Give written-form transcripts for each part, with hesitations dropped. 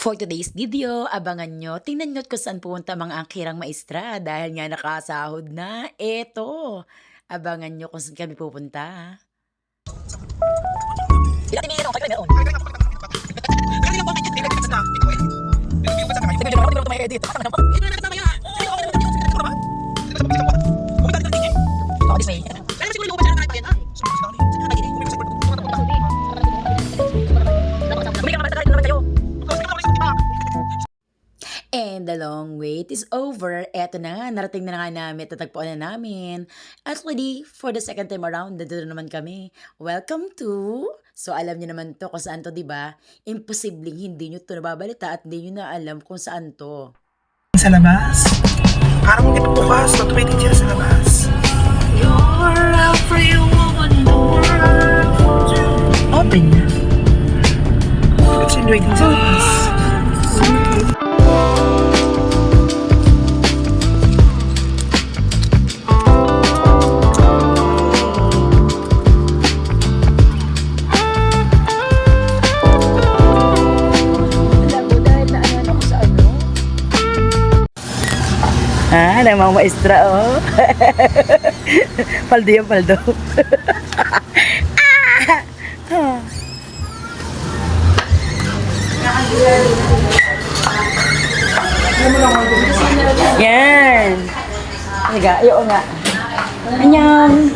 For today's video, abangan nyo, tingnan nyo kung saan pupunta mga angkirang maestra dahil nga nakasahod na. Eto, abangan nyo kung saan kami pupunta. And the long wait is over. Eto na nga, narating na nga namin, tatagpuan na namin. Actually, for the second time around, nandito naman kami. Welcome to... So, alam niyo naman to kung saan to, di ba? Imposibleng hindi niyo to nababalita at hindi niyo na alam kung saan to. Sa labas. Parang hindi bukas. Not waiting siya sa labas. You're a free woman in the world. Open na. It's in waiting sa labas. Ah, ng mga maestra, oh. Paldo yung paldo. Yan. Nga, iyo nga. Annyeong.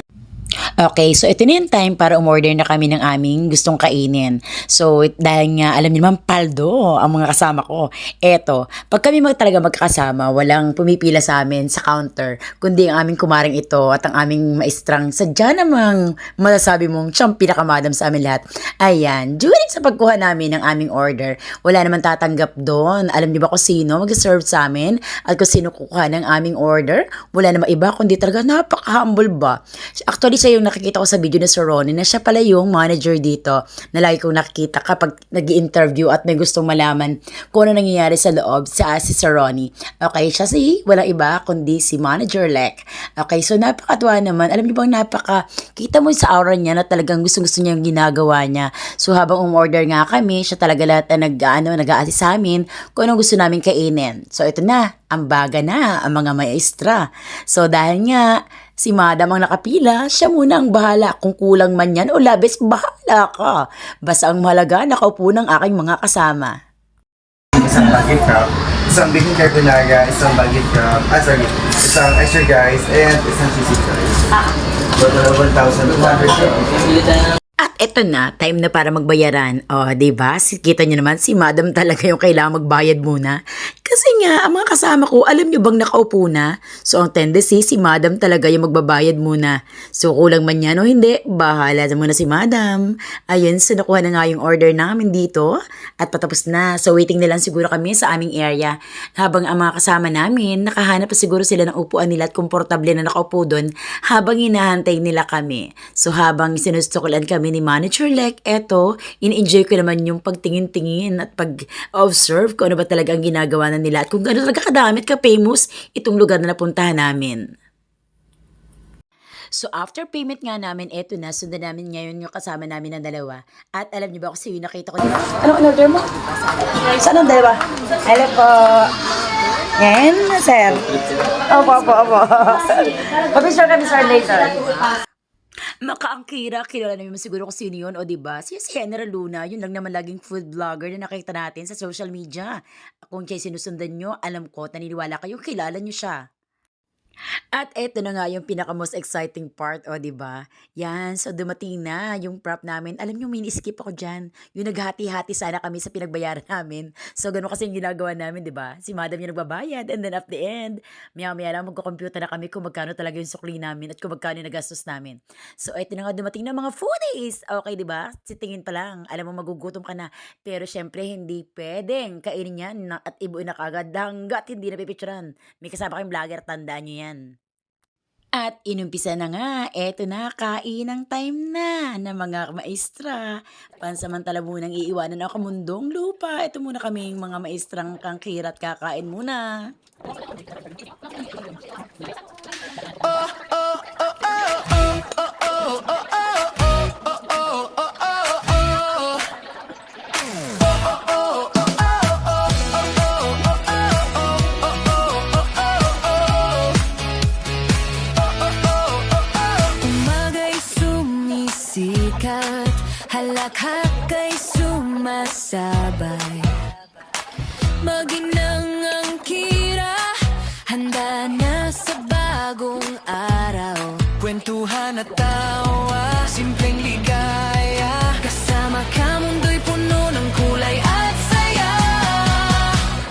Okay, so ito na yung time para umorder na kami ng aming gustong kainin. So, dahil nga, alam niyo naman, paldo ang mga kasama ko. Eto, pag kami talaga magkakasama, walang pumipila sa amin sa counter, kundi ang aming kumaring ito at ang aming maestrang sadya namang masasabi mong siyang pinakamadam sa amin lahat. Ayan, during sa pagkuha namin ng aming order, wala naman tatanggap doon. Alam niyo ba kung sino mag-serve sa amin at kung sino kukuha ng aming order? Wala naman iba, kundi talaga napaka-humble ba. Actually, siya yung nakikita ko sa video ni Sir Ronnie na siya pala yung manager dito na lagi kong nakikita kapag nag-i-interview at may gustong malaman kung ano nangyayari sa loob sa si Sir Ronnie. Okay, siya walang iba kundi si Manager Lek. Okay, so napakatuwa naman. Alam niyo bang kita mo sa aura niya na talagang gusto niya yung ginagawa niya. So habang umorder nga kami, siya talaga lahat na nag-a-assist sa amin kung anong gusto namin kainin. So ito na, ambaga na ang mga maestra. So dahil nga, si Madam ang nakapila, siya muna ang bahala kung kulang man yan o labis, bahala ka. Basta ang mahalaga, nakaupo ng aking mga kasama. Isang baguette crab, isang bacon carbonara, isang baguette crab, isang extra guys, and isang sisig guys. Total of 1,200. At eto na, time na para magbayaran. O, diba? Kita nyo naman, si Madam talaga yung kailangan magbayad muna. Kasi nga, ang mga kasama ko, alam nyo bang nakaupo na? So, ang tendency, si Madam talaga yung magbabayad muna. So, kulang man yan o hindi, bahala na muna si Madam. Ayun, so nakuha na nga yung order namin dito. At patapos na. So, waiting na lang siguro kami sa aming area. Habang ang mga kasama namin, nakahanap pa siguro sila ng upuan nila at komportable na nakaupo doon habang hinahantay nila kami. So, habang sinustukulan kami ni Manager Lek, eto, in-enjoy ko naman yung pagtingin-tingin at pag-observe kung ano ba talaga ang ginagawa na nila at kung gano'n talaga kadami at ka-famous itong lugar na napuntahan namin. So after payment nga namin, eto na, sundan namin ngayon yung kasama namin ng dalawa. At alam niyo ba kasi yung nakita ko dito? Anong order mo? Saan ang dalawa? Hello po. Yan, sir. Opo. Pag-picture kami, sir, later. Makaangkira, kilala namin siguro kung sino yun, o diba? Si General Luna, yun lang naman laging food vlogger na nakita natin sa social media. Kung siya sinusundan nyo, alam ko, naniniwala kayo, kilala nyo siya. At eto na nga yung pinaka-most exciting part, o 'di ba? Yan, so dumating na yung prop namin. Alam niyo, mini-skip ako diyan. Yung naghati-hati sana kami sa pinagbayaran namin. So gano'n kasi yung ginagawa namin, 'di ba? Si Madam yung nagbabayad and then at the end, maya-maya lang magko-compute na kami kung magkano talaga yung sukli namin at kung magkano yung nagastos namin. So eto na nga dumating na mga foodies. Okay, 'di ba? Si tingin pa lang, alam mo magugutom ka na. Pero syempre hindi pwedeng kainin yan at ibuin na kagad hanggat hindi na pipicturan. May kasama kayong vlogger, tandaan nyo yan. At inumpisa na nga, eto na, kainang time na ng mga maestra. Pansamantala munang iiwanan ako mundong lupa. Ito muna kaming mga maestrang kangkirat kakain muna. sumasabay. Maginang ang kira, handa na sa bagong araw. Kwentuhan at tawa, simpleng ligaya. Kasama ka, mundo'y puno ng kulay at saya.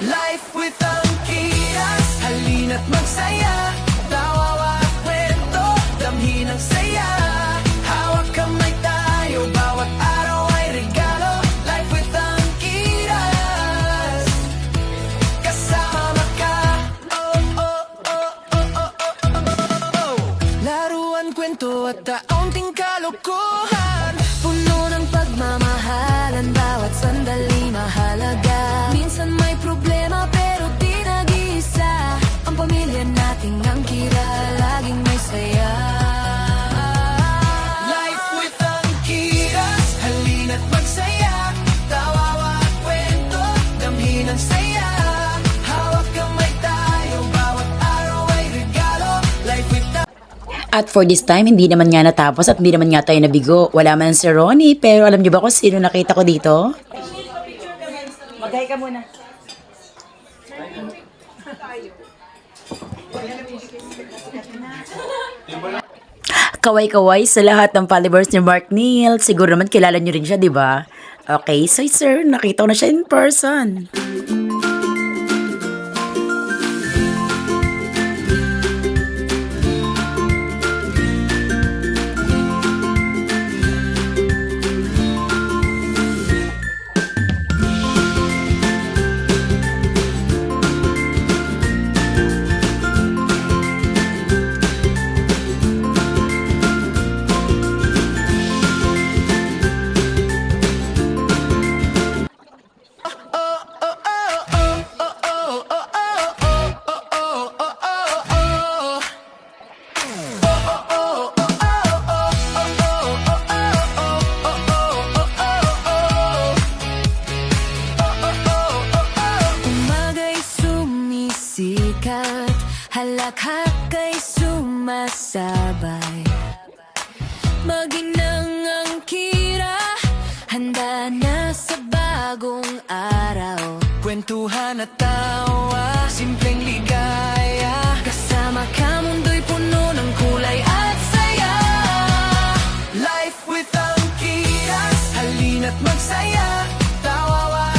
Life with Angkiras, halina't magsaya. Tawa at kwento, damhin ang saya. Hawak kamay tayo, bawat araw ay regalo. Life with Angkiras, kasama ka. Oh, oh, oh, oh, oh, oh, oh. Laruan, kwento at taunting kalokohan, puno ng pagmamahalan, bawat sandali mahalaga. Minsan may problema pero di nag-iisa, ang pamilya nating Angkira, laging may saya. Life with Angkiras, halina't magsaya. Tawa at kwento, damhin ang saya. Hawak kamay tayo, bawat araw ay regalo. Life with At for this time, hindi naman nga natapos at hindi naman nga tayo nabigo. Wala man si Ronnie, pero alam niyo ba kung sino nakita ko dito? Mag-hi ka muna. Kaway-kaway sa lahat ng followers ni Mark Neal. Siguro naman kilala niyo rin siya, di ba? Okay, so sir, nakita ko na siya in person. Umaga'y sumisikat, halakhak ay sumasabay. Maginang ang kira, handa na sa bagong araw. Kwentuhan at tawa, simpleng ligaya. Kasama ka, mundo'y puno ng kulay at saya. Life with Angkiras, halina't magsaya. Tawa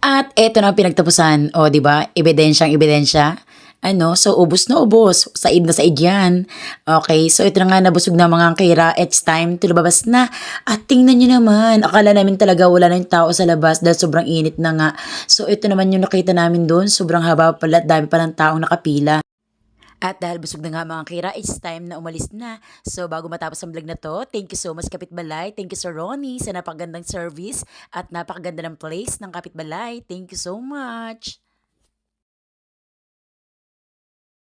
at At eto na ang pinagtapusan. O, di ba? Ebidensyang ebidensya. Ano? So, ubos na ubos. Said na said yan. Okay, so ito na nga, nabusog na mga Angkira. It's time to lumabas na. At tingnan nyo naman. Akala namin talaga wala na yung tao sa labas dahil sobrang init na nga. So, ito naman yung nakita namin doon. Sobrang haba pala at dami pa ng taong nakapila. At dahil busog na nga mga Angkira, it's time na umalis na. So bago matapos ang vlog na to, thank you so much Kapitbalay. Thank you Sir Ronnie sa napakagandang service at napakaganda ng place ng Kapitbalay. Thank you so much.